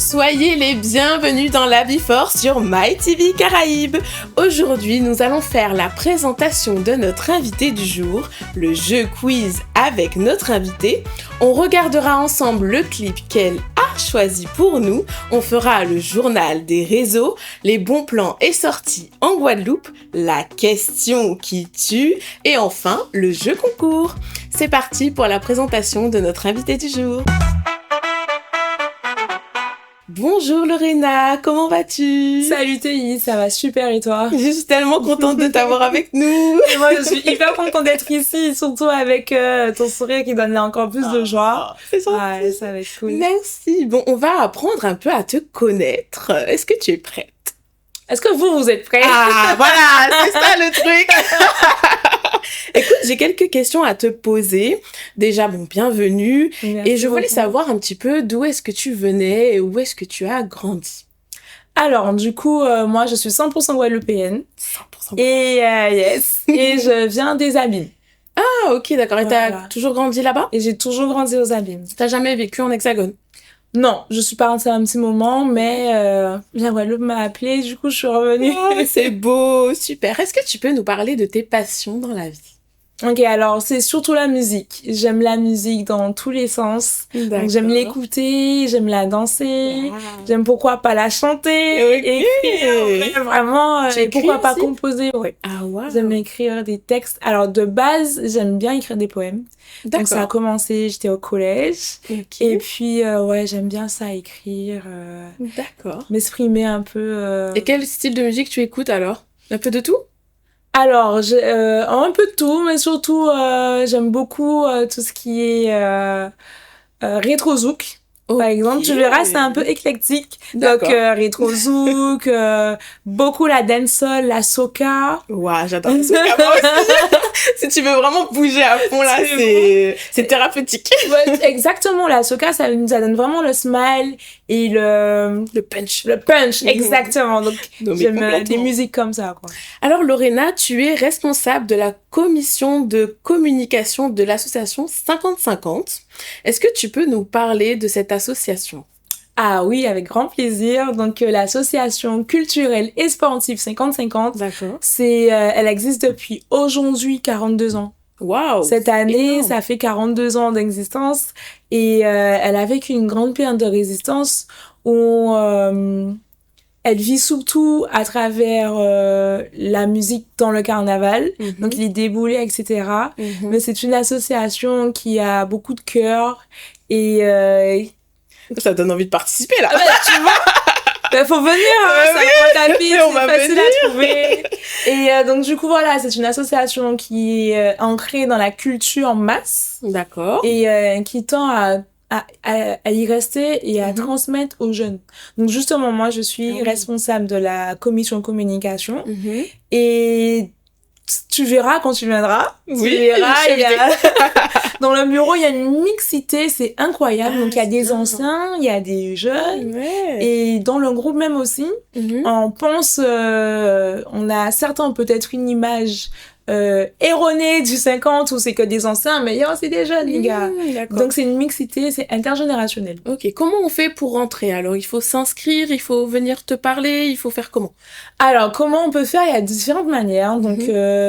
Soyez les bienvenus dans La Vie Force sur MyTV Caraïbes. Aujourd'hui, nous allons faire la présentation de notre invité du jour, le jeu quiz avec notre invité. On regardera ensemble le clip qu'elle a choisi pour nous. On fera le journal des réseaux, les bons plans et sorties en Guadeloupe, la question qui tue et enfin le jeu concours. C'est parti pour la présentation de notre invité du jour. Bonjour Lorena, comment vas-tu? Salut Théi, ça va super et toi? Je suis tellement contente de t'avoir avec nous. Et moi je suis hyper contente d'être ici, surtout avec ton sourire qui donne encore plus de joie. C'est gentil. Ouais, ça va être cool. Merci. Bon, on va apprendre un peu à te connaître. Est-ce que tu es prête? Est-ce que vous êtes prêts? Ah, voilà, c'est ça le truc. Écoute, j'ai quelques questions à te poser. Déjà, bon, bienvenue. Merci et je voulais beaucoup. savoir un petit peu d'où est-ce que tu venais et où est-ce que tu as grandi. Alors, du coup, moi je suis 100% guadeloupéenne. 100%. Et yes, et je viens des Abîmes. Ah, ok, d'accord. Et t'as Voilà. toujours grandi là-bas? Et j'ai toujours grandi aux Abîmes. T'as jamais vécu en Hexagone? Non, je suis partie un petit moment, mais la Guadeloupe m'a appelée, du coup je suis revenue. Oh, c'est beau, super. Est-ce que tu peux nous parler de tes passions dans la vie? Ok, alors c'est surtout la musique. J'aime la musique dans tous les sens. Donc j'aime l'écouter, j'aime la danser, Wow. j'aime pourquoi pas la chanter, Ok. écrire, vraiment, Tu et écris pourquoi pas aussi? composer, ouais. Ah, wow. J'aime écrire des textes. Alors de base, j'aime bien écrire des poèmes. Donc ça a commencé, j'étais au collège. Ok. Et puis, ouais, j'aime bien ça, écrire, D'accord. m'exprimer un peu. Et quel style de musique tu écoutes alors? Un peu de tout? Alors, un peu de tout, mais surtout, j'aime beaucoup tout ce qui est rétro zouk. Par exemple, tu verras, c'est un peu éclectique. Donc, D'accord. rétro zouk, beaucoup la dancehall, la soca. Waouh, j'adore le soca, moi aussi. Si tu veux vraiment bouger à fond là, c'est thérapeutique. Ouais, exactement, la soca, ça donne vraiment le smile et le punch. le punch, exactement. Donc, Non, mais j'aime complètement. des musiques comme ça, quoi. Alors Lorena, tu es responsable de la commission de communication de l'association 50-50. Est-ce que tu peux nous parler de cette association? Ah oui, avec grand plaisir. Donc, l'association culturelle et sportive 50-50, D'accord. elle existe depuis aujourd'hui 42 ans. Waouh. Cette année, énorme. ça fait 42 ans d'existence et elle a vécu une grande période de résistance où elle vit surtout à travers la musique dans le carnaval, donc les déboulés, etc. Mais c'est une association qui a beaucoup de cœur et Ça donne envie de participer là. tu vois, ben, faut venir, hein, ça prend ta vie, on va c'est facile venir. à trouver. Et donc du coup voilà, c'est une association qui est ancrée dans la culture masse D'accord. et qui tend à y rester et à transmettre aux jeunes. Donc justement, moi je suis responsable de la commission communication et tu verras quand tu viendras. Oui, tu verras, je il y a... dans le bureau, il y a une mixité, c'est incroyable. Donc il y a des anciens, il y a des jeunes. Ouais. Et dans le groupe même aussi, on pense, on a certains peut-être une image erronée du 50 où c'est que des anciens, mais il y a aussi des jeunes, les gars. D'accord. Donc c'est une mixité, c'est intergénérationnel. Ok, comment on fait pour rentrer alors? Il faut s'inscrire, il faut venir te parler, il faut faire comment? Alors comment on peut faire? Il y a différentes manières. Donc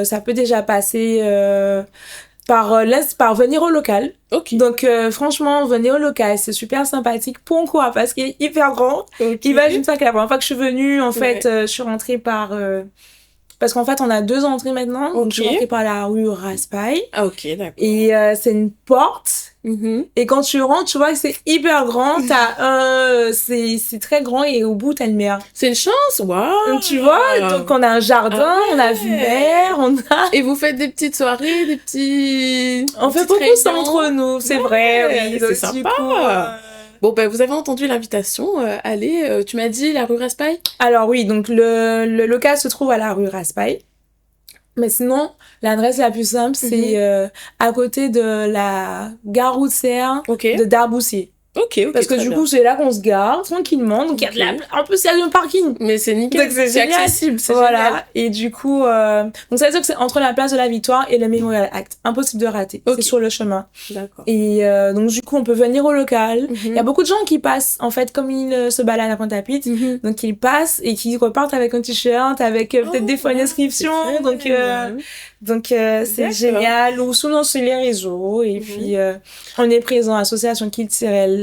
ça peut déjà passer par venir au local. Ok. Donc franchement, venez au local, c'est super sympathique. Pourquoi? Parce qu'il est hyper grand. Imagine ça que la première fois que je suis venue, en fait, je suis rentrée par... Parce qu'en fait, on a 2 entrées maintenant. Donc, je suis rentrée par la rue Raspail. Ah, ok, d'accord. Et c'est une porte. Et quand tu rentres, tu vois que c'est hyper grand. C'est très grand et au bout, t'as une mer. C'est une chance, waouh! Donc, tu vois, donc on a un jardin, on a vu mer, on a... Et vous faites des petites soirées, des petits... On fait beaucoup ça entre nous, c'est vrai. Oui, c'est donc, sympa. du coup, Bon, ben, vous avez entendu l'invitation. Allez, tu m'as dit la rue Raspail? Alors oui, donc le local se trouve à la rue Raspail. Mais sinon, l'adresse la plus simple, c'est à côté de la gare routière Ok. de Darboussier. Ok, Parce que très du bien. coup, c'est là qu'on se gare tranquillement. Donc, il y a de la... En plus, il y a un parking. Mais c'est nickel, Donc, c'est c'est génial. accessible, c'est Voilà. génial. Et du coup, donc ça veut dire que c'est entre la place de la Victoire et le Memorial Act. Impossible de rater. Ok. C'est sur le chemin. D'accord. Et donc, du coup, on peut venir au local. Mhm. Il y a beaucoup de gens qui passent, en fait, comme ils se baladent à Pointe-à-Pitre. Mhm. Donc, ils passent et qui repartent avec un t-shirt, avec peut-être des fois une inscription. Donc, c'est D'accord. génial. Ou sinon, sur les réseaux. Et Mhm. puis, on est présent, association culturelle.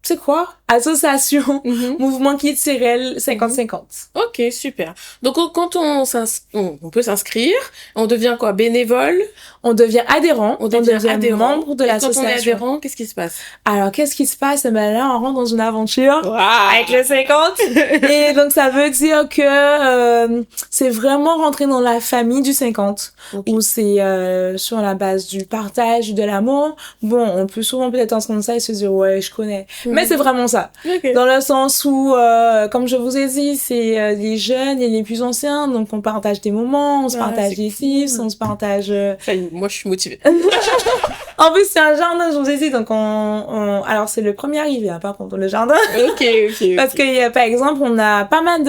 C'est quoi? Association, Mhm. mouvement culturel 50-50. Ok, super. Donc, quand on peut s'inscrire, on devient quoi? Bénévole? On devient adhérent, On devient adhérent. membre de Et quand on est l'association. adhérent, qu'est-ce qui se passe? Alors, qu'est-ce qui se passe? Eh ben là, on rentre dans une aventure Wow. avec le 50. Et donc, ça veut dire que c'est vraiment rentrer dans la famille du 50, Okay. où c'est sur la base du partage, de l'amour. Bon, on peut souvent peut-être entendre ça et se dire, ouais, je connais. Mais c'est vraiment ça. Okay. Dans le sens où, comme je vous ai dit, c'est les jeunes et les plus anciens, donc on partage des moments, on se partage des tips, on se partage... Moi, je suis motivée. En plus, c'est un jardin, je vous ai dit, donc alors c'est le premier arrivé, hein, par contre, le jardin. Ok. Parce que, par exemple, on a pas mal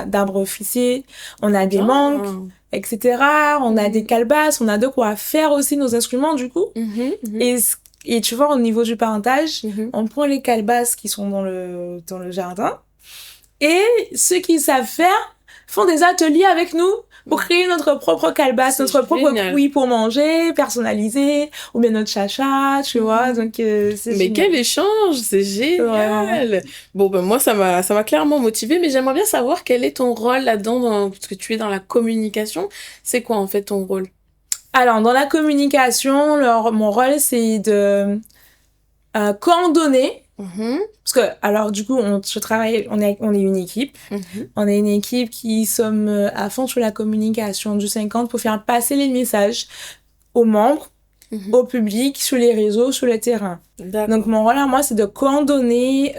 d'arbres officiers, on a des mangues, etc. On a des calebasses, on a de quoi faire aussi nos instruments, du coup. Et tu vois, au niveau du parentage, on prend les calebasses qui sont dans le jardin. Et ceux qui savent faire font des ateliers avec nous pour créer notre propre calebasse, notre propre fruit pour manger, personnalisé, ou bien notre chacha, tu vois. Donc, c'est Mais génial. quel échange, c'est génial. Ouais. Bon, ben moi, ça m'a clairement motivée, mais j'aimerais bien savoir quel est ton rôle là-dedans, parce que tu es dans la communication. C'est quoi, en fait, ton rôle? Alors, dans la communication, mon rôle, c'est de coordonner. Parce que, alors, du coup, on est une équipe. On est une équipe qui sommes à fond sur la communication du 50 pour faire passer les messages aux membres, au public, sur les réseaux, sur le terrain. Donc, mon rôle à moi, c'est de coordonner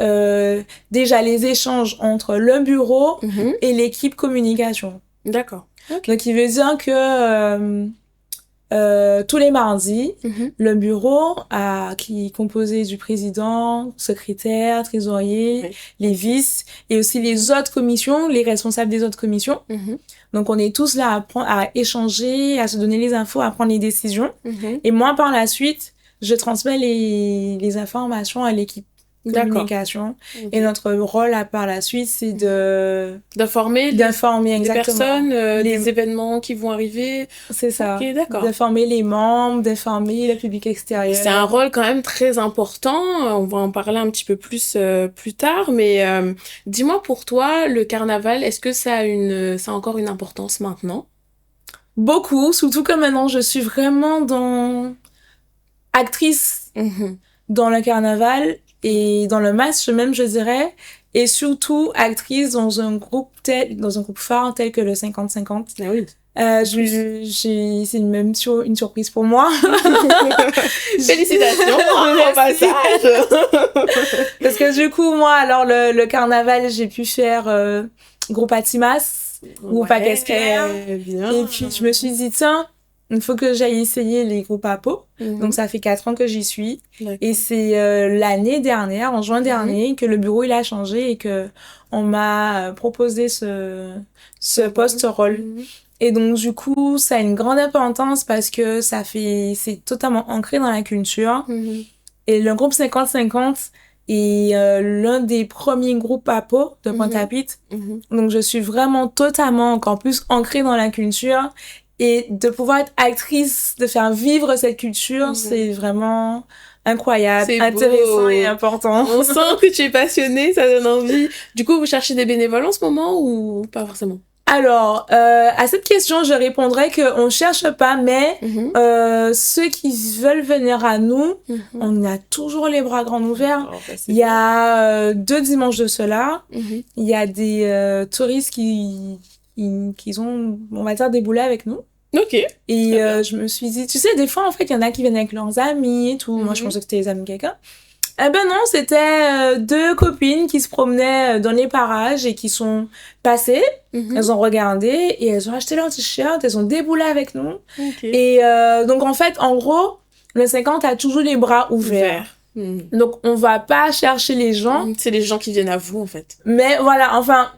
déjà les échanges entre le bureau et l'équipe communication. D'accord. Okay. Donc, il veut dire que tous les mardis, le bureau qui est composé du président, secrétaire, trésorier, les vices et aussi les autres commissions, les responsables des autres commissions. Donc, on est tous là à échanger, à se donner les infos, à prendre les décisions. Et moi, par la suite, je transmets les informations à l'équipe communication. Et notre rôle par la suite, c'est d'informer exactement les personnes, des événements qui vont arriver. C'est ça. Ok, d'accord. D'informer les membres, d'informer le public extérieur. C'est un rôle quand même très important. On va en parler un petit peu plus plus tard, mais dis-moi, pour toi, le carnaval, est-ce que ça a encore une importance maintenant? Beaucoup, surtout que maintenant je suis vraiment actrice dans le carnaval et dans le masque même, je dirais, et surtout actrice dans un groupe phare tel que le 50-50. Ah oui. C'est une surprise pour moi. Félicitations au passage. Parce que du coup, moi, alors le carnaval, j'ai pu faire groupe Atimas, groupe Aquesquer. Et puis je me suis dit, tiens, il faut que j'aille essayer les groupes à peau. Donc, ça fait 4 ans que j'y suis. Et c'est l'année dernière, en juin dernier, que le bureau, il a changé et que on m'a proposé ce poste-rôle. Et donc, du coup, ça a une grande importance parce que c'est totalement ancré dans la culture. Et le groupe 50-50 est l'un des premiers groupes à peau de Pointe-à-Pitre. Donc, je suis vraiment totalement encore plus ancrée dans la culture. Et de pouvoir être actrice, de faire vivre cette culture, c'est vraiment incroyable, intéressant et important. On sent que tu es passionnée, ça donne envie. Du coup, vous cherchez des bénévoles en ce moment ou pas forcément? Alors, à cette question, je répondrais qu'on cherche pas, mais ceux qui veulent venir à nous, on a toujours les bras grands ouverts. Il y a 2 dimanches de cela, il y a des touristes qui ont, on va dire, déboulé avec nous. Ok. Et je me suis dit, tu sais, des fois, en fait, il y en a qui viennent avec leurs amis et tout. Moi, je pensais que c'était les amis de quelqu'un. Eh ben non, c'était 2 copines qui se promenaient dans les parages et qui sont passées. Elles ont regardé et elles ont acheté leur t-shirt, elles ont déboulé avec nous. Et donc, en fait, en gros, le 50 a toujours les bras ouverts. Donc, on va pas chercher les gens. C'est les gens qui viennent à vous, en fait. Mais voilà, enfin,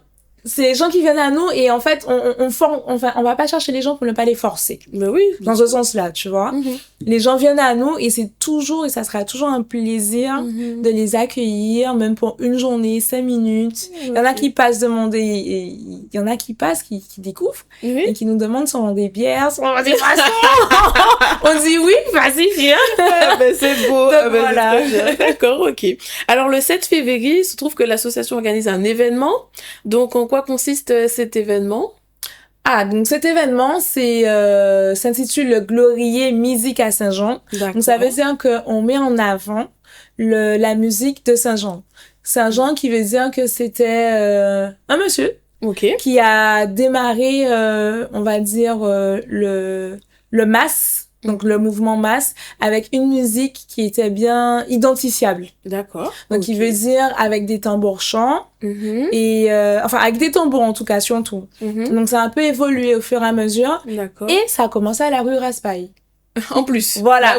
c'est les gens qui viennent à nous et en fait, on va pas chercher les gens pour ne pas les forcer. Mais oui. Dans ce sens-là, tu vois. Les gens viennent à nous et c'est toujours, et ça sera toujours un plaisir de les accueillir, même pour une journée, 5 minutes. Il y en a qui passent demander, et il y en a qui passent, qui découvrent, et qui nous demandent si on vend des bières, si on vend des boissons. On dit oui, vas-y, viens. C'est beau. Donc, voilà. D'accord, ok. Alors, le 7 février, il se trouve que l'association organise un événement. Donc, en quoi consiste cet événement? Ah, donc cet événement, s'intitule le Glorier Musique à Saint-Jean. D'accord. Donc ça veut dire qu'on met en avant la musique de Saint-Jean. Saint-Jean qui veut dire que c'était un monsieur qui a démarré, on va dire, le mass, donc le mouvement mass, avec une musique qui était bien identifiable. D'accord. Donc il veut dire avec des tambours chants, et enfin avec des tambours en tout cas, surtout. Donc ça a un peu évolué au fur et à mesure. D'accord. Et ça a commencé à la rue Raspail. En plus. Voilà.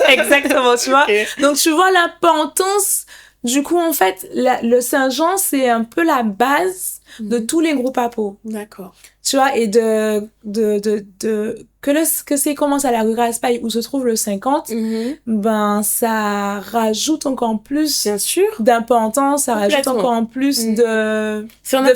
Exactement, tu vois. Donc tu vois l'importance. Du coup, en fait, le Saint-Jean, c'est un peu la base de tous les groupes à peau. D'accord. Tu vois, et que c'est commence à la rue Raspail où se trouve le 50, ben, ça rajoute encore plus. Bien sûr. D'importance, ça rajoute encore plus de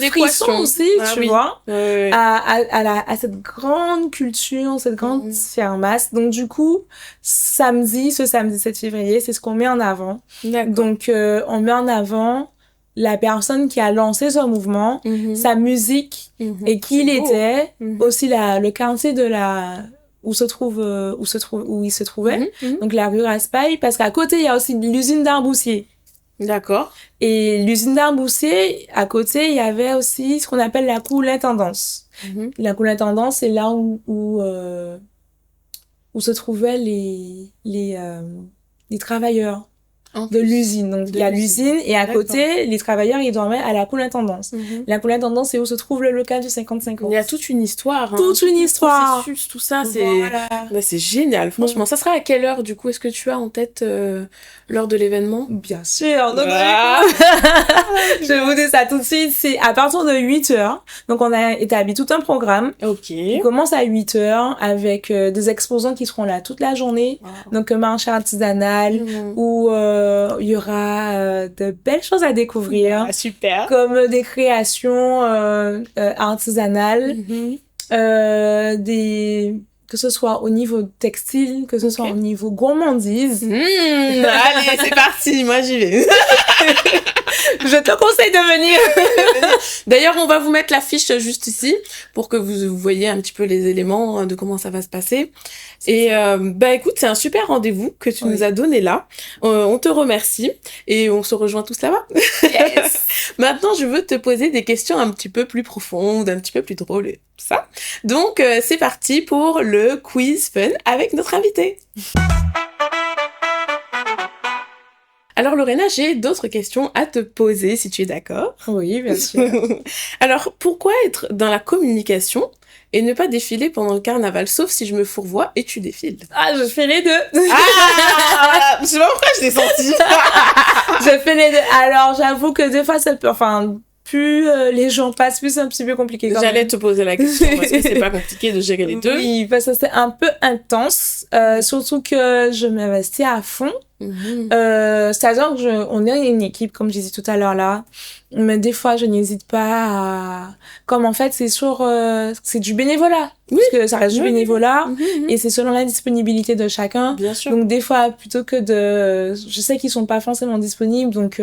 frissons aussi, tu vois, à cette grande culture, cette grande sphère masse. Donc, du coup, ce samedi 7 février, c'est ce qu'on met en avant. Donc, on met en avant la personne qui a lancé ce mouvement, sa musique, et qui il était, aussi le quartier où il se trouvait, donc la rue Raspail, parce qu'à côté, il y a aussi l'usine d'Arboussier. D'accord. Et l'usine d'Arboussier, à côté, il y avait aussi ce qu'on appelle la cour l'intendance. La cour l'intendance, c'est là où se trouvaient les travailleurs de l'usine. Donc, il y a l'usine et à côté, les travailleurs, ils dormaient à la cour l'intendance. La cour l'intendance, c'est où se trouve le local du 50-50. Il y a toute une histoire. Toute une histoire. Processus, tout ça, c'est génial. Franchement, ça sera à quelle heure, du coup? Est-ce que tu as en tête l'heure de l'événement? Bien sûr. Donc, je vous dis ça tout de suite. C'est à partir de 8h. Donc, on a établi tout un programme. On commence à 8h avec des exposants qui seront là toute la journée. Donc, un marché artisanal où il y aura de belles choses à découvrir. Super. Comme des créations artisanales, que ce soit au niveau textile, que ce soit au niveau gourmandise. Allez, c'est parti, moi j'y vais. Je te conseille de venir. D'ailleurs, on va vous mettre la fiche juste ici pour que vous voyez un petit peu les éléments de comment ça va se passer. Et bah écoute, c'est un super rendez-vous que tu nous as donné là. On te remercie et on se rejoint tous là-bas. Yes. Maintenant, je veux te poser des questions un petit peu plus profondes, un petit peu plus drôles et tout ça. Donc, c'est parti pour le quiz fun avec notre invité. Alors Lorena, j'ai d'autres questions à te poser si tu es d'accord. Oui, bien sûr. Alors, pourquoi être dans la communication et ne pas défiler pendant le carnaval, sauf si je me fourvoie et tu défiles? Ah, je fais les deux. Je sais pas pourquoi je l'ai senti. Je fais les deux. Alors, j'avoue que des fois, ça peut... Enfin, plus les gens passent, plus c'est un petit peu compliqué. J'allais te poser la question, parce que c'est pas compliqué de gérer les deux. Oui, parce que c'est un peu intense. Surtout que je m'investis à fond. C'est-à-dire on est une équipe, comme je disais tout à l'heure là, mais des fois je n'hésite pas à... Comme en fait c'est du bénévolat, parce que ça reste du bénévolat, et c'est selon la disponibilité de chacun. Bien sûr. Donc des fois, plutôt que je sais qu'ils sont pas forcément disponibles, donc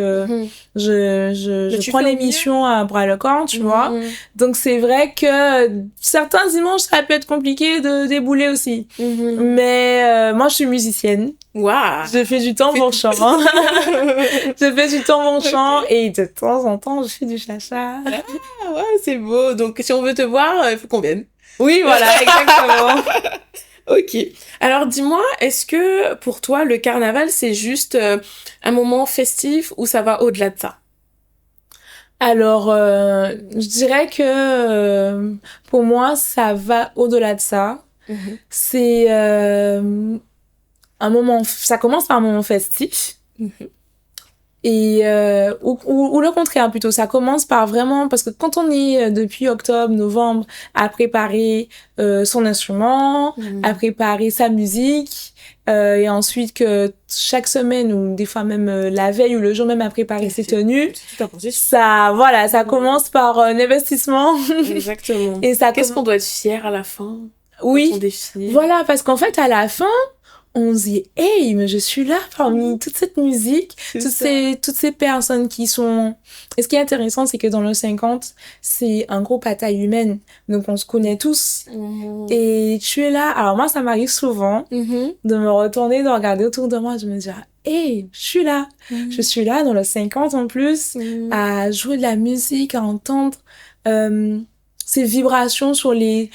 je prends l'émission à bras le corps, tu vois. Donc c'est vrai que certains dimanches ça peut être compliqué de débouler aussi, mais moi je suis musicienne. Waouh. Je fais du tambour chant. Je fais du tambour chant et de temps en temps, je fais du cha-cha. Ah, ouais, c'est beau. Donc, si on veut te voir, il faut qu'on vienne. Oui, voilà, exactement. Ok. Alors, dis-moi, est-ce que pour toi, le carnaval, c'est juste un moment festif ou ça va au-delà de ça? Alors, je dirais que pour moi, ça va au-delà de ça. C'est un moment, ça commence par un moment festif, Et ou le contraire plutôt, ça commence par vraiment, parce que quand on est depuis octobre, novembre à préparer son instrument, à préparer sa musique, et ensuite que chaque semaine ou des fois même la veille ou le jour même à préparer ses tenues, ça commence par un investissement. Exactement. Et ça qu'est-ce qu'on doit être fier à la fin? Oui, voilà, parce qu'en fait à la fin on se dit, hey, mais je suis là parmi toute cette musique, toutes ces personnes qui sont... Et ce qui est intéressant, c'est que dans le 50, c'est un groupe à taille humaine. Donc, on se connaît tous. Et tu es là. Alors, moi, ça m'arrive souvent de me retourner, de regarder autour de moi, de me dire, hey, je suis là. Je suis là dans le 50 en plus, à jouer de la musique, à entendre ces vibrations sur les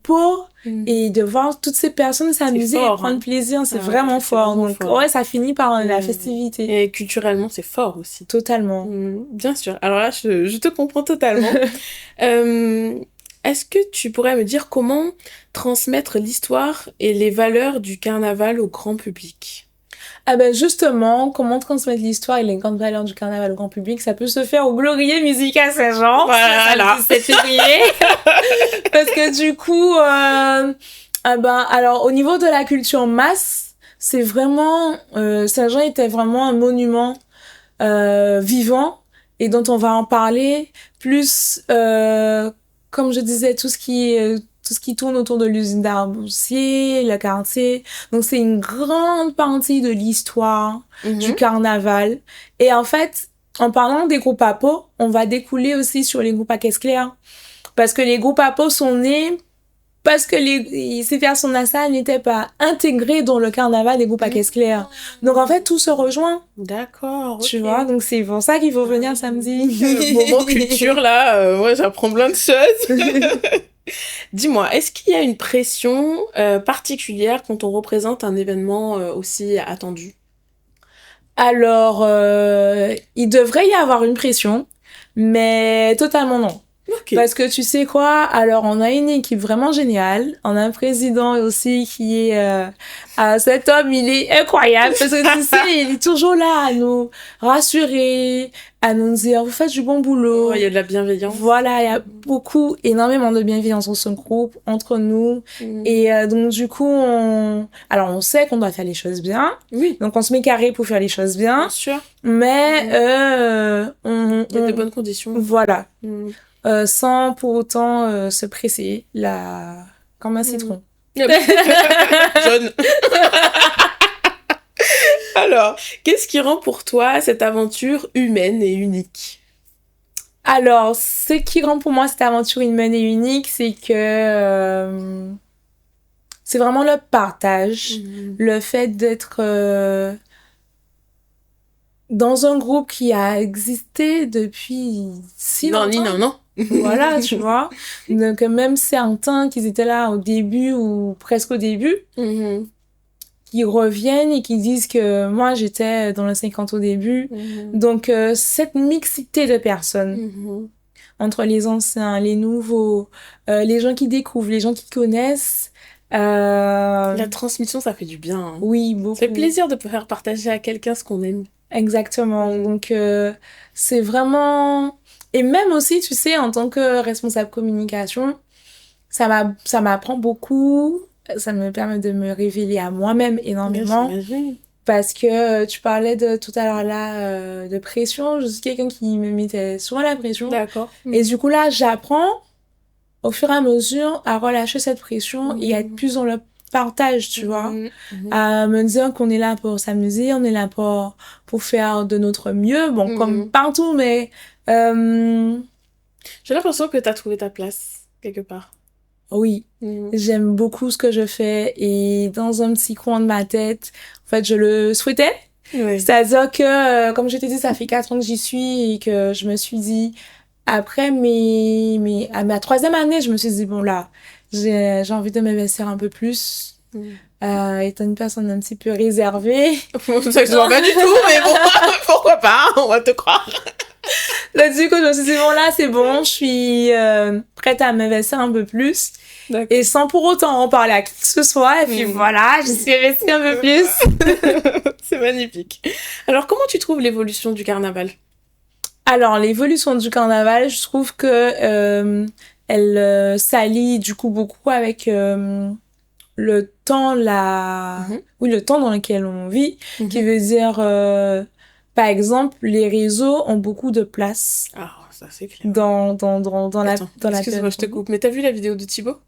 peaux. Et de voir toutes ces personnes s'amuser et prendre plaisir, c'est vraiment fort. Donc, ouais, ça finit par la festivité. Et culturellement, c'est fort aussi. Totalement. Bien sûr. Alors là, je te comprends totalement. Est-ce que tu pourrais me dire comment transmettre l'histoire et les valeurs du carnaval au grand public? Ah ben justement, comment transmettre l'histoire et les grandes valeurs du carnaval au grand public, ça peut se faire au Glorieux Musica Saint-Jean, voilà. Le 17 février. Parce que du coup, alors au niveau de la culture masse, c'est vraiment Saint-Jean était vraiment un monument vivant et dont on va en parler plus comme je disais tout ce qui tourne autour de l'usine d'Arboussier, le quartier. Donc, c'est une grande partie de l'histoire du carnaval. Et en fait, en parlant des groupes à peau, on va découler aussi sur les groupes à caisse claire. Parce que les groupes à peau sont nés parce que ces personnes-là n'étaient pas intégrées dans le carnaval des groupes à caisse claire. Donc, en fait, tout se rejoint. D'accord. Tu vois, donc c'est pour ça qu'il faut venir samedi. Moment culture, là, ouais, j'apprends plein de choses. Dis-moi, est-ce qu'il y a une pression particulière quand on représente un événement aussi attendu? Alors, il devrait y avoir une pression, mais totalement non. Okay. Parce que tu sais quoi, alors on a une équipe vraiment géniale, on a un président aussi qui est... cet homme, il est incroyable, parce que tu sais, il est toujours là à nous rassurer, à nous dire, vous faites du bon boulot. Il y a de la bienveillance. Voilà, il y a énormément de bienveillance dans ce groupe, entre nous. Et donc, du coup, on sait qu'on doit faire les choses bien. Oui. Donc, on se met carré pour faire les choses bien. Bien sûr. Mais il y a de bonnes conditions. Voilà. Sans pour autant se presser, comme un citron. Jaune. Alors, qu'est-ce qui rend pour toi cette aventure humaine et unique? Alors, ce qui rend pour moi cette aventure humaine et unique, c'est que c'est vraiment le partage, le fait d'être dans un groupe qui a existé depuis si longtemps. Non. Voilà, tu vois. Donc, même certains qui étaient là au début ou presque au début, qui reviennent et qui disent que moi, j'étais dans le 50 au début. Donc, cette mixité de personnes, entre les anciens, les nouveaux, les gens qui découvrent, les gens qui connaissent... La transmission, ça fait du bien. Hein. Oui, beaucoup. Ça fait plaisir de faire partager à quelqu'un ce qu'on aime. Exactement. Donc, c'est vraiment... Et même aussi, tu sais, en tant que responsable communication, ça m'apprend beaucoup. Ça me permet de me révéler à moi-même énormément. Parce que tu parlais tout à l'heure là de pression. Je suis quelqu'un qui me mettait souvent la pression. D'accord. Et du coup, là, j'apprends au fur et à mesure à relâcher cette pression et à être plus dans le partage, tu vois. À me dire qu'on est là pour s'amuser, on est là pour faire de notre mieux. Bon, comme partout, mais... J'ai l'impression que t'as trouvé ta place, quelque part. Oui, j'aime beaucoup ce que je fais et dans un petit coin de ma tête, en fait, je le souhaitais. Oui. C'est-à-dire que, comme je t'ai dit, ça fait 4 ans que j'y suis et que je me suis dit, après à ma 3e année, je me suis dit, bon là, j'ai envie de m'investir un peu plus. Étant une personne un petit peu réservée. Ça ne se voit pas du tout, mais bon, pourquoi pas, on va te croire. Là, du coup, je me suis dit, bon, là, c'est bon, je suis prête à m'investir un peu plus. D'accord. Et sans pour autant en parler à qui que ce soit. Et puis voilà, je suis investie un peu plus. C'est magnifique. Alors, comment tu trouves l'évolution du carnaval? Alors, l'évolution du carnaval, je trouve que elle s'allie du coup beaucoup avec le temps, oui, le temps dans lequel on vit, qui veut dire, par exemple, les réseaux ont beaucoup de place. Ah, ça c'est clair. Dans Attends, la excuse-moi, je te coupe, mais t'as vu la vidéo de Thibaut?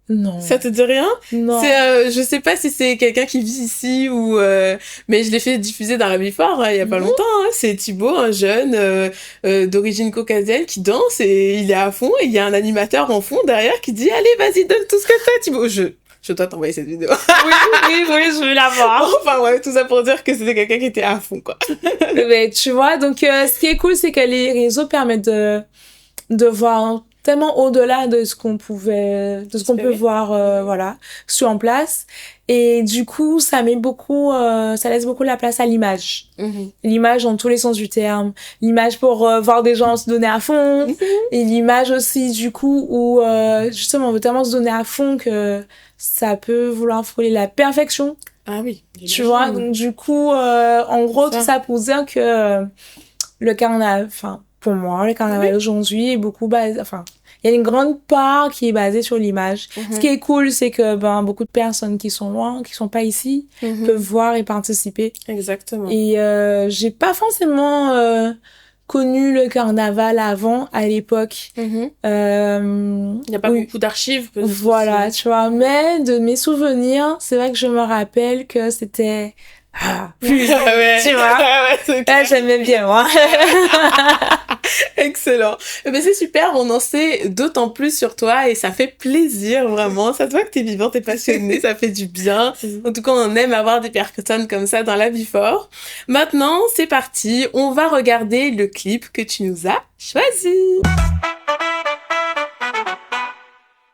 Non. Ça te dit rien? Non. C'est, je sais pas si c'est quelqu'un qui vit ici ou, mais je l'ai fait diffuser dans la Before il y a pas longtemps. Hein. C'est Thibaut, un jeune d'origine caucasienne qui danse et il est à fond. Et il y a un animateur en fond derrière qui dit allez vas-y donne tout ce que t'as Thibaut. Je dois t'envoyer cette vidéo. oui, je veux la voir. Enfin ouais, tout ça pour dire que c'était quelqu'un qui était à fond quoi. Mais tu vois, donc ce qui est cool, c'est que les réseaux permettent de voir tellement au-delà de ce qu'on peut voir voilà sur en place, et du coup ça laisse beaucoup la place à l'image. L'image dans tous les sens du terme, l'image pour voir des gens se donner à fond, et l'image aussi du coup où justement on veut tellement se donner à fond que ça peut vouloir frôler la perfection. Ah oui, tu vois, donc du coup en gros tout ça pour dire que le carnaval, enfin pour moi le carnaval aujourd'hui est beaucoup basé, enfin il y a une grande part qui est basée sur l'image. Ce qui est cool, c'est que beaucoup de personnes qui sont loin, qui sont pas ici, peuvent voir et participer. Exactement. Et j'ai pas forcément connu le carnaval avant, à l'époque. Il y a pas beaucoup d'archives. Voilà, tu vois. Mais de mes souvenirs, c'est vrai que je me rappelle que c'était plus, tu vois. J'aimais bien, moi. Excellent. Mais c'est super, on en sait d'autant plus sur toi et ça fait plaisir, vraiment. Ça te voit que t'es vivante, t'es passionnée, ça fait du bien. En tout cas, on aime avoir des personnes comme ça dans la Before. Maintenant, c'est parti, on va regarder le clip que tu nous as choisi.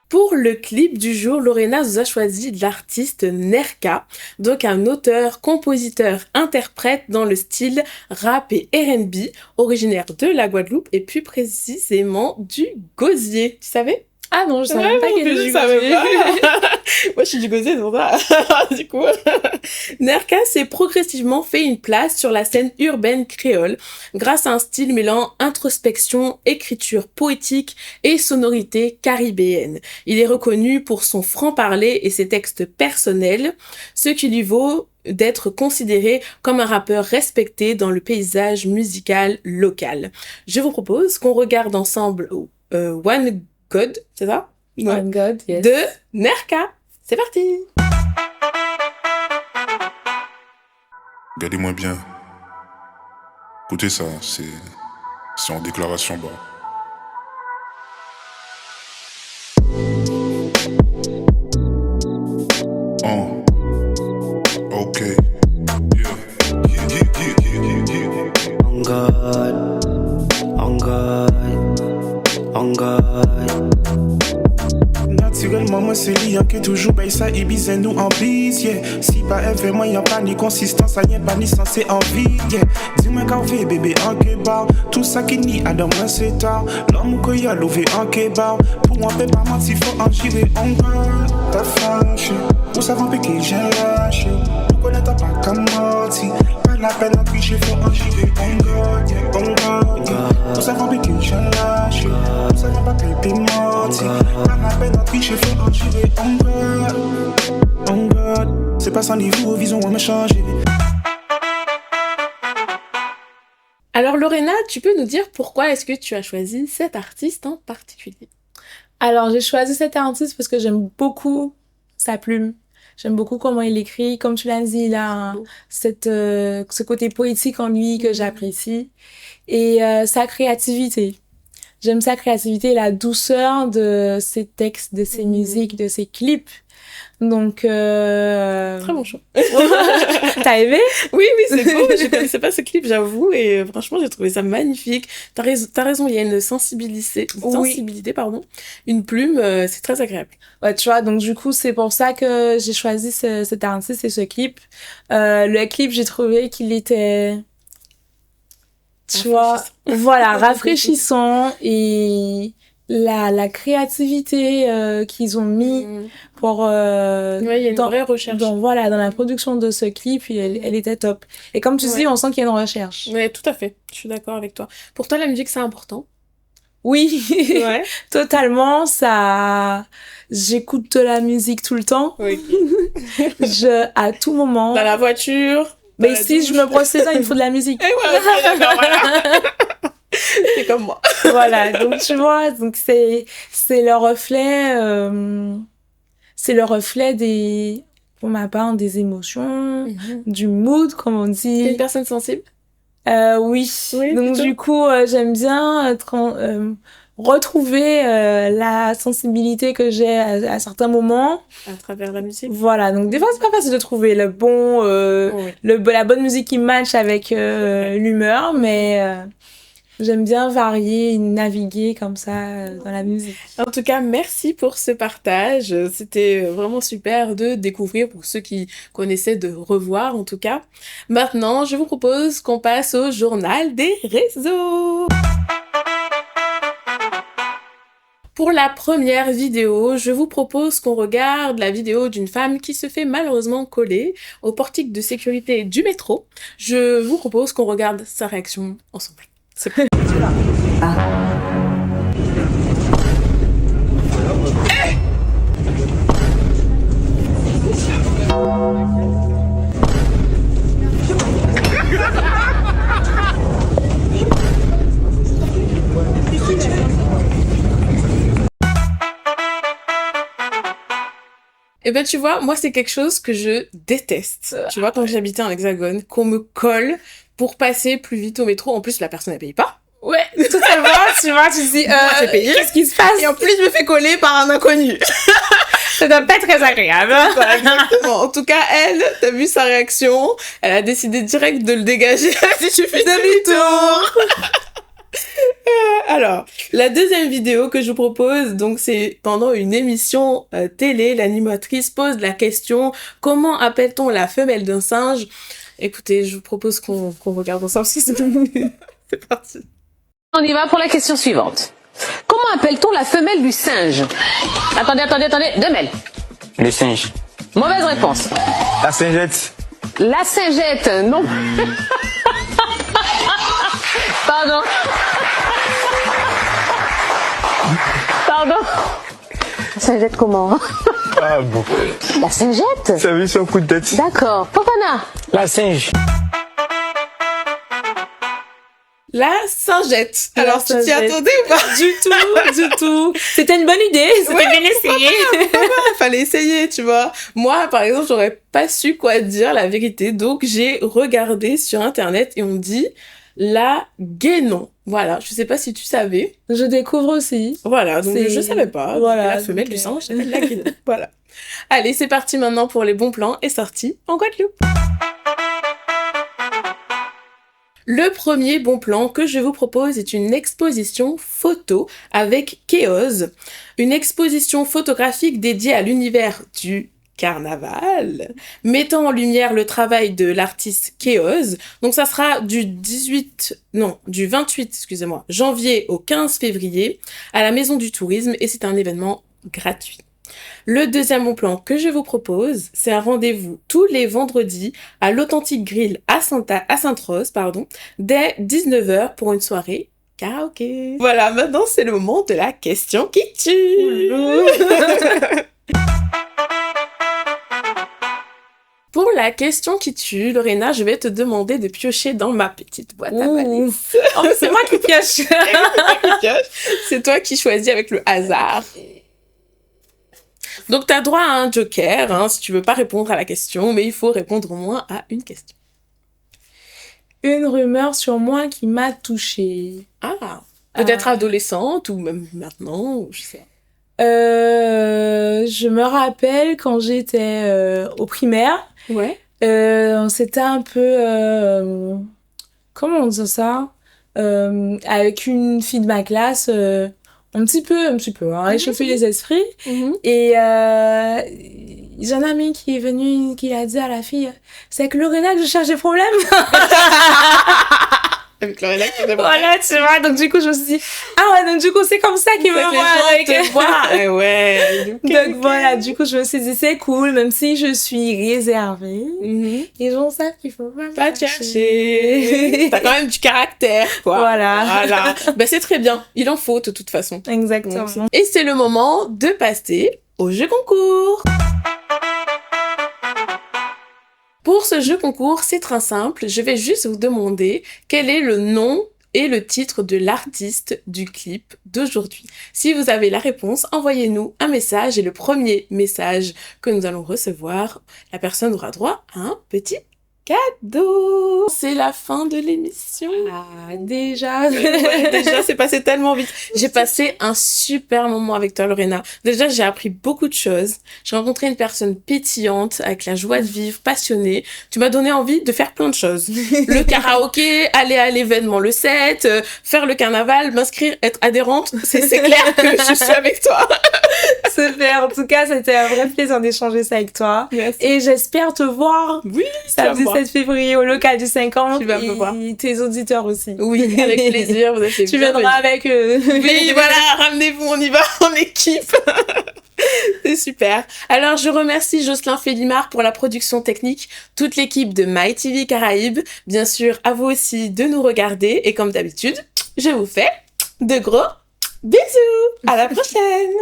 Pour le clip du jour, Lorena nous a choisi l'artiste Nerka, donc un auteur, compositeur, interprète dans le style rap et R&B, originaire de la Guadeloupe et plus précisément du Gosier. Tu savais? Ah non, je savais pas qu'il était du Gosier. Moi, je suis du Gosier, c'est pour ça. Du coup, Nerka s'est progressivement fait une place sur la scène urbaine créole grâce à un style mêlant introspection, écriture poétique et sonorité caribéenne. Il est reconnu pour son franc-parler et ses textes personnels, ce qui lui vaut d'être considéré comme un rappeur respecté dans le paysage musical local. Je vous propose qu'on regarde ensemble One God, c'est ça? One God, yes. De Nerka. C'est parti. Regardez-moi bien. Écoutez ça, c'est en déclaration bas. Ok. On God, on God, on God. Naturellement, moi, c'est liant que toujours, ben, ça, Ibiza, nous, en bise, yeah. Si pas vraiment, y'a pas ni consistance, y'a pas ni sens, c'est envie, yeah. Dis-moi qu'en fait, bébé, en kebab. Tout ça qui nie à demain, c'est tard. L'homme qu'on y a levé en kebab. Pour moi, peut pas mentir, faut en girer, on God. T'as fâché, pour savoir que j'ai lâché. Pour connaître pas comme menti. Pas la peine en tricher, faut en girer, on God, yeah, on God, yeah. Pour savoir que j'ai lâché. Pour savoir pas que t'es menti. Pas la peine en tricher, faut en girer, on God, on God. C'est pas sans niveau, vision, on m'a changé. Alors Lorena, tu peux nous dire pourquoi est-ce que tu as choisi cet artiste en particulier? Alors j'ai choisi cet artiste parce que j'aime beaucoup sa plume. J'aime beaucoup comment il écrit. Comme tu l'as dit, il a ce côté poétique en lui que j'apprécie. Et sa créativité. J'aime sa créativité et la douceur de ses textes, de ses musiques, de ses clips. Donc très bon choix. T'as aimé? Oui, c'est beau. Je connaissais pas ce clip, j'avoue, et franchement j'ai trouvé ça magnifique. T'as raison, il y a une sensibilité, une plume, c'est très agréable. Ouais, tu vois, donc du coup c'est pour ça que j'ai choisi cet artiste et ce clip. Le clip, j'ai trouvé qu'il était, tu vois, voilà, rafraîchissant, et la créativité qu'ils ont mis pour Ouais, il y a une vraie recherche. dans la production de ce clip, elle était top. Et comme tu dis, on sent qu'il y a une recherche. Ouais, tout à fait. Je suis d'accord avec toi. Pour toi, la musique, c'est important? Oui, Ouais. totalement. J'écoute de la musique tout le temps. Oui. À tout moment. Dans la voiture. Mais si je me brosse les dents, il me faut de la musique. Et ouais, ok, d'accord, voilà. C'est comme moi. Voilà, donc tu vois, donc c'est le reflet, pour ma part, des émotions, du mood, comme on dit. T'es une personne sensible? Oui. Oui, Donc plutôt. du coup, j'aime bien retrouver la sensibilité que j'ai à certains moments. À travers la musique? Voilà, donc des fois c'est pas facile de trouver le bon, la bonne musique qui match avec l'humeur, mais j'aime bien varier, naviguer comme ça dans la musique. En tout cas, merci pour ce partage. C'était vraiment super de découvrir pour ceux qui connaissaient, de revoir en tout cas. Maintenant, je vous propose qu'on passe au journal des réseaux. Pour la première vidéo, je vous propose qu'on regarde la vidéo d'une femme qui se fait malheureusement coller au portique de sécurité du métro. Je vous propose qu'on regarde sa réaction ensemble. C'est parti. Eh ben, tu vois, moi, c'est quelque chose que je déteste. Tu vois, quand j'habitais en Hexagone, qu'on me colle pour passer plus vite au métro. En plus, la personne, elle paye pas. Ouais, totalement, tu vois, tu te dis, j'ai payé. qu'est-ce qui se passe? Et en plus, je me fais coller par un inconnu. Ça doit pas être très agréable. Voilà, exactement. En tout cas, elle, t'as vu sa réaction? Elle a décidé direct de le dégager. Si tu fais demi-tour. Alors, la deuxième vidéo que je vous propose, donc c'est pendant une émission télé, l'animatrice pose la question: comment appelle-t-on la femelle d'un singe? Écoutez, je vous propose qu'on regarde ensemble si c'est c'est parti. On y va pour la question suivante. Comment appelle-t-on la femelle du singe? Attendez, Demel. Le singe. Mauvaise réponse. La singette. La singette, non. Pardon. La singette comment? Ah bon. La singette? Ça veut son coup de tête. D'accord. Fofana. La singe. La singette. Alors, tu t'y attendais ou pas? Du tout. C'était une bonne idée, c'était bien essayé. Fallait essayer, tu vois. Moi, par exemple, j'aurais pas su quoi dire, la vérité. Donc, j'ai regardé sur Internet et on dit la guénon. Voilà, je sais pas si tu savais. Je découvre aussi. Voilà, donc je savais pas. Voilà, La femelle du donc, singe s'appelle la guénon. Voilà. Allez, c'est parti maintenant pour les bons plans et sorties en Guadeloupe. Le premier bon plan que je vous propose est une exposition photo avec Kéoz, une exposition photographique dédiée à l'univers du carnaval, mettant en lumière le travail de l'artiste Kéoz. Donc ça sera du 28, janvier au 15 février à la Maison du Tourisme et c'est un événement gratuit. Le deuxième bon plan que je vous propose, c'est un rendez-vous tous les vendredis à l'Authentique Grill à Sainte-Rose, dès 19h pour une soirée karaoké. Voilà, maintenant c'est le moment de la question qui tue. Pour la question qui tue, Lorena, je vais te demander de piocher dans ma petite boîte à valises. Oh, c'est moi qui pioche. C'est toi qui choisis avec le hasard. Donc, t'as droit à un joker, si tu veux pas répondre à la question, mais il faut répondre au moins à une question. Une rumeur sur moi qui m'a touchée. Ah, peut-être adolescente ou même maintenant, ou je sais. Je me rappelle quand j'étais au primaire. Ouais. C'était un peu... comment on dit ça? Avec une fille de ma classe... un petit peu, réchauffer les esprits. Et j'ai un ami qui est venu, qui a dit à la fille, c'est avec Lorena que je cherche des problèmes. Avec Lorena qui me voit. Voilà, tu vois, donc du coup, je me suis dit, ah ouais, donc du coup, c'est comme ça qu'ils me voient avec... te voient. Ouais. Donc voilà, du coup, je me suis dit, c'est cool, même si je suis réservée, les gens savent qu'il faut Pas te chercher. T'as quand même du caractère, quoi. Voilà. Ben, c'est très bien. Il en faut, de toute façon. Exactement. Et c'est le moment de passer au jeu concours. Pour ce jeu concours, c'est très simple. Je vais juste vous demander quel est le nom et le titre de l'artiste du clip d'aujourd'hui. Si vous avez la réponse, envoyez-nous un message et le premier message que nous allons recevoir, la personne aura droit à un petit cadeau. C'est la fin de l'émission. Ah, déjà. Ouais, déjà, c'est passé tellement vite. J'ai passé un super moment avec toi, Lorena. Déjà, j'ai appris beaucoup de choses. J'ai rencontré une personne pétillante, avec la joie de vivre, passionnée. Tu m'as donné envie de faire plein de choses. Le karaoké, aller à l'événement le 7, faire le carnaval, m'inscrire, être adhérente. C'est clair que je suis avec toi. Super. En tout cas, c'était un vrai plaisir d'échanger ça avec toi. Merci. Et j'espère te voir. Oui, Samedi 7 février au local du 50. Tu vas me voir. Et tes auditeurs aussi. Oui, avec plaisir. Vous êtes Tu viendras avec eux. Oui, voilà, ramenez-vous, on y va en équipe. C'est super. Alors, je remercie Jocelyn Félimard pour la production technique, toute l'équipe de MyTV Caraïbes. Bien sûr, à vous aussi de nous regarder. Et comme d'habitude, je vous fais de gros bisous. À la prochaine.